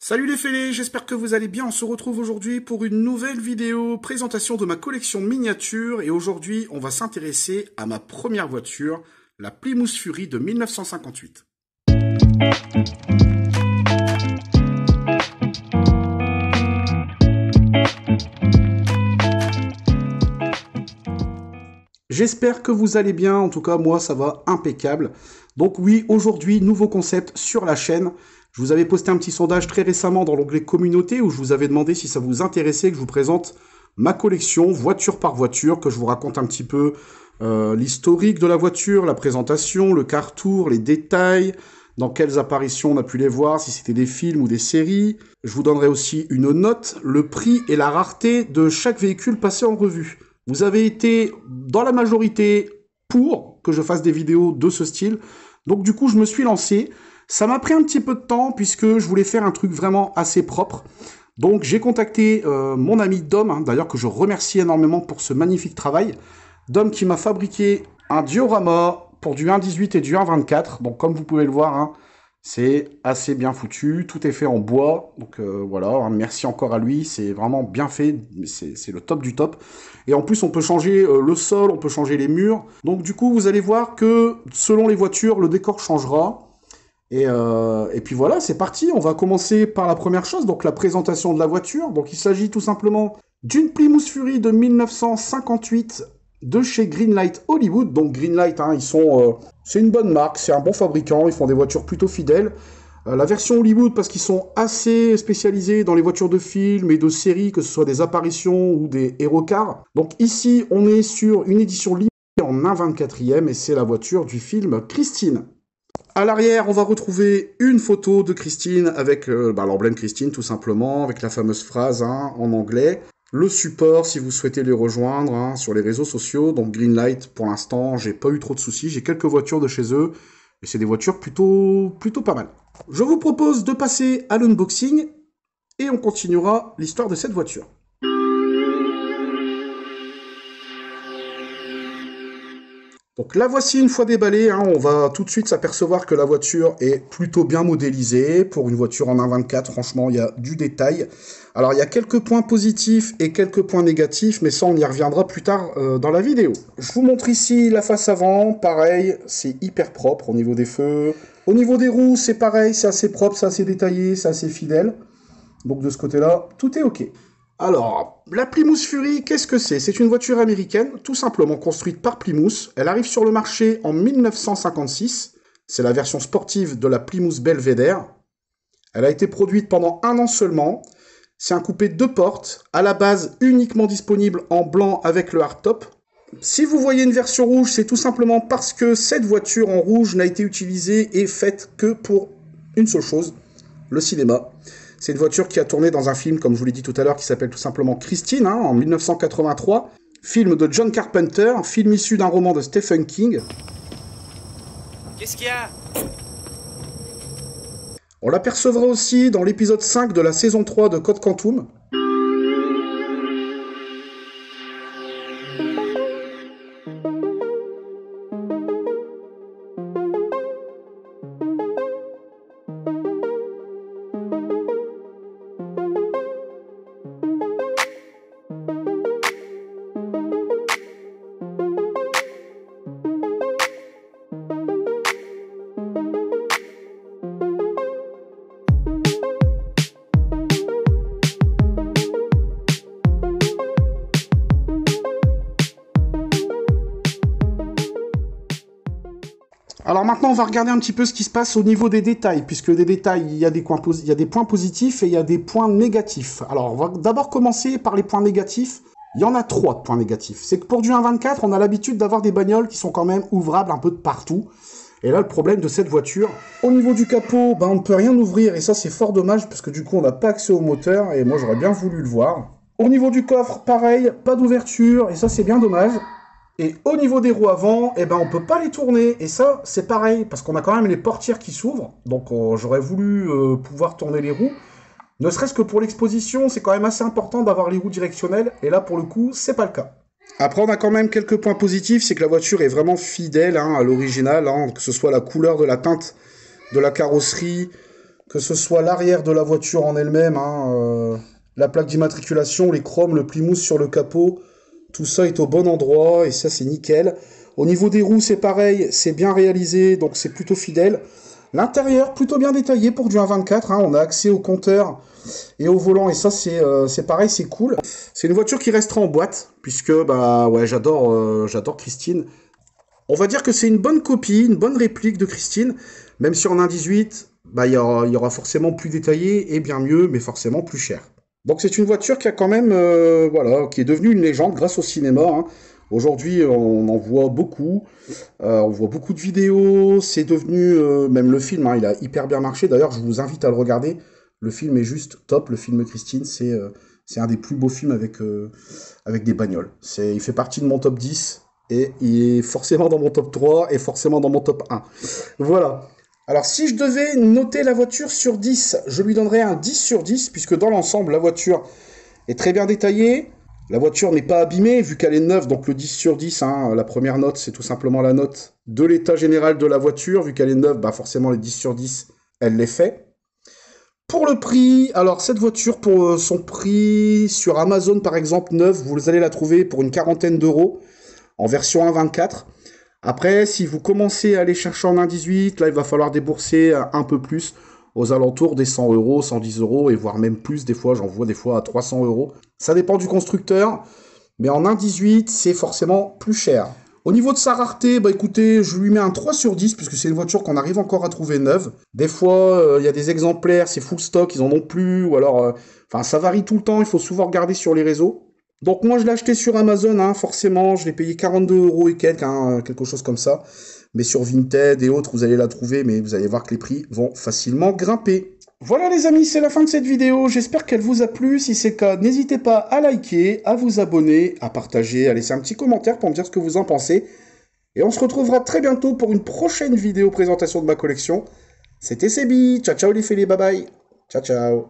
Salut les fêlés, j'espère que vous allez bien. On se retrouve aujourd'hui pour une nouvelle vidéo présentation de ma collection de miniatures et aujourd'hui on va s'intéresser à ma première voiture, la Plymouth Fury de 1958. J'espère que vous allez bien, en tout cas moi ça va impeccable. Donc oui, aujourd'hui, nouveau concept sur la chaîne. Je vous avais posté un petit sondage très récemment dans l'onglet communauté où je vous avais demandé si ça vous intéressait que je vous présente ma collection voiture par voiture, que je vous raconte un petit peu l'historique de la voiture, la présentation, le car tour, les détails, dans quelles apparitions on a pu les voir, si c'était des films ou des séries. Je vous donnerai aussi une note, le prix et la rareté de chaque véhicule passé en revue. Vous avez été dans la majorité pour que je fasse des vidéos de ce style, donc du coup je me suis lancé. Ça m'a pris un petit peu de temps puisque je voulais faire un truc vraiment assez propre. Donc j'ai contacté mon ami Dom, d'ailleurs que je remercie énormément pour ce magnifique travail. Dom qui m'a fabriqué un diorama pour du 1.18 et du 1.24. Donc comme vous pouvez le voir, c'est assez bien foutu. Tout est fait en bois. Donc voilà, merci encore à lui. C'est vraiment bien fait. C'est le top du top. Et en plus on peut changer le sol, on peut changer les murs. Donc du coup vous allez voir que selon les voitures, le décor changera. Et puis voilà, c'est parti. On va commencer par la première chose, donc la présentation de la voiture. Donc il s'agit tout simplement d'une Plymouth Fury de 1958 de chez Greenlight Hollywood. Donc Greenlight, c'est une bonne marque, c'est un bon fabricant, ils font des voitures plutôt fidèles. La version Hollywood parce qu'ils sont assez spécialisés dans les voitures de films et de séries, que ce soit des apparitions ou des hero cars. Donc ici, on est sur une édition limitée en 1/24e et c'est la voiture du film Christine. À l'arrière, on va retrouver une photo de Christine avec l'emblème Christine, tout simplement, avec la fameuse phrase en anglais. Le support, si vous souhaitez les rejoindre sur les réseaux sociaux. Donc Greenlight, pour l'instant, j'ai pas eu trop de soucis. J'ai quelques voitures de chez eux, et c'est des voitures plutôt pas mal. Je vous propose de passer à l'unboxing, et on continuera l'histoire de cette voiture. Donc la voici une fois déballée, on va tout de suite s'apercevoir que la voiture est plutôt bien modélisée. Pour une voiture en 1.24, franchement, il y a du détail. Alors il y a quelques points positifs et quelques points négatifs, mais ça on y reviendra plus tard dans la vidéo. Je vous montre ici la face avant, pareil, c'est hyper propre au niveau des feux. Au niveau des roues, c'est pareil, c'est assez propre, c'est assez détaillé, c'est assez fidèle. Donc de ce côté-là, tout est ok. Alors, la Plymouth Fury, qu'est-ce que c'est? C'est une voiture américaine, tout simplement construite par Plymouth. Elle arrive sur le marché en 1956. C'est la version sportive de la Plymouth Belvedere. Elle a été produite pendant 1 an seulement. C'est un coupé 2 portes, à la base uniquement disponible en blanc avec le hardtop. Si vous voyez une version rouge, c'est tout simplement parce que cette voiture en rouge n'a été utilisée et faite que pour une seule chose, le cinéma. C'est une voiture qui a tourné dans un film, comme je vous l'ai dit tout à l'heure, qui s'appelle tout simplement Christine, en 1983. Film de John Carpenter, film issu d'un roman de Stephen King. Qu'est-ce qu'il y a ? On l'apercevra aussi dans l'épisode 5 de la saison 3 de Code Quantum. Alors maintenant, on va regarder un petit peu ce qui se passe au niveau des détails, puisque des détails, il y a des points positifs et il y a des points négatifs. Alors, on va d'abord commencer par les points négatifs. Il y en a 3 de points négatifs. C'est que pour du 1.24, on a l'habitude d'avoir des bagnoles qui sont quand même ouvrables un peu de partout. Et là, le problème de cette voiture, au niveau du capot, on ne peut rien ouvrir, et ça c'est fort dommage, parce que du coup, on n'a pas accès au moteur, et moi j'aurais bien voulu le voir. Au niveau du coffre, pareil, pas d'ouverture, et ça c'est bien dommage. Et au niveau des roues avant, on peut pas les tourner. Et ça, c'est pareil, parce qu'on a quand même les portières qui s'ouvrent. Donc j'aurais voulu pouvoir tourner les roues. Ne serait-ce que pour l'exposition, c'est quand même assez important d'avoir les roues directionnelles. Et là, pour le coup, c'est pas le cas. Après, on a quand même quelques points positifs. C'est que la voiture est vraiment fidèle à l'original. Que ce soit la couleur de la teinte de la carrosserie, que ce soit l'arrière de la voiture en elle-même, hein, la plaque d'immatriculation, les chromes, le plymouth sur le capot, tout ça est au bon endroit et ça c'est nickel. Au niveau des roues c'est pareil, c'est bien réalisé donc c'est plutôt fidèle. L'intérieur plutôt bien détaillé pour du 1.24, hein, on a accès au compteur et au volant et ça c'est pareil, c'est cool. C'est une voiture qui restera en boîte puisque bah ouais j'adore Christine. On va dire que c'est une bonne copie, une bonne réplique de Christine, même si en 1.18, bah, il y aura forcément plus détaillé et bien mieux, mais forcément plus cher. Donc c'est une voiture qui a quand même, voilà, qui est devenue une légende grâce au cinéma, hein. Aujourd'hui, on en voit beaucoup, on voit beaucoup de vidéos, c'est devenu, même le film, hein, il a hyper bien marché, d'ailleurs je vous invite à le regarder, le film est juste top, le film Christine, c'est un des plus beaux films avec des bagnoles. Il fait partie de mon top 10, et il est forcément dans mon top 3 et forcément dans mon top 1. Voilà. Alors si je devais noter la voiture sur 10, je lui donnerais un 10 sur 10, puisque dans l'ensemble, la voiture est très bien détaillée. La voiture n'est pas abîmée, vu qu'elle est neuve, donc le 10 sur 10, hein, la première note, c'est tout simplement la note de l'état général de la voiture. Vu qu'elle est neuve, bah forcément les 10 sur 10, elle les fait. Pour le prix, alors cette voiture, pour son prix, sur Amazon par exemple, neuve, vous allez la trouver pour une quarantaine d'euros, en version 1.24. Après, si vous commencez à aller chercher en 1.18, là, il va falloir débourser un peu plus, aux alentours des 100 euros, 110 euros, et voire même plus, des fois, j'en vois des fois à 300 euros. Ça dépend du constructeur, mais en 1.18, c'est forcément plus cher. Au niveau de sa rareté, bah écoutez, je lui mets un 3 sur 10, puisque c'est une voiture qu'on arrive encore à trouver neuve. Des fois, il y a des exemplaires, c'est full stock, ils en ont plus, ou alors... Enfin, ça varie tout le temps, il faut souvent regarder sur les réseaux. Donc moi, je l'ai acheté sur Amazon, hein, forcément, je l'ai payé 42 euros et quelques, hein, quelque chose comme ça. Mais sur Vinted et autres, vous allez la trouver, mais vous allez voir que les prix vont facilement grimper. Voilà les amis, c'est la fin de cette vidéo, j'espère qu'elle vous a plu. Si c'est le cas, n'hésitez pas à liker, à vous abonner, à partager, à laisser un petit commentaire pour me dire ce que vous en pensez. Et on se retrouvera très bientôt pour une prochaine vidéo présentation de ma collection. C'était Sebi, ciao ciao les félés, bye bye. Ciao ciao.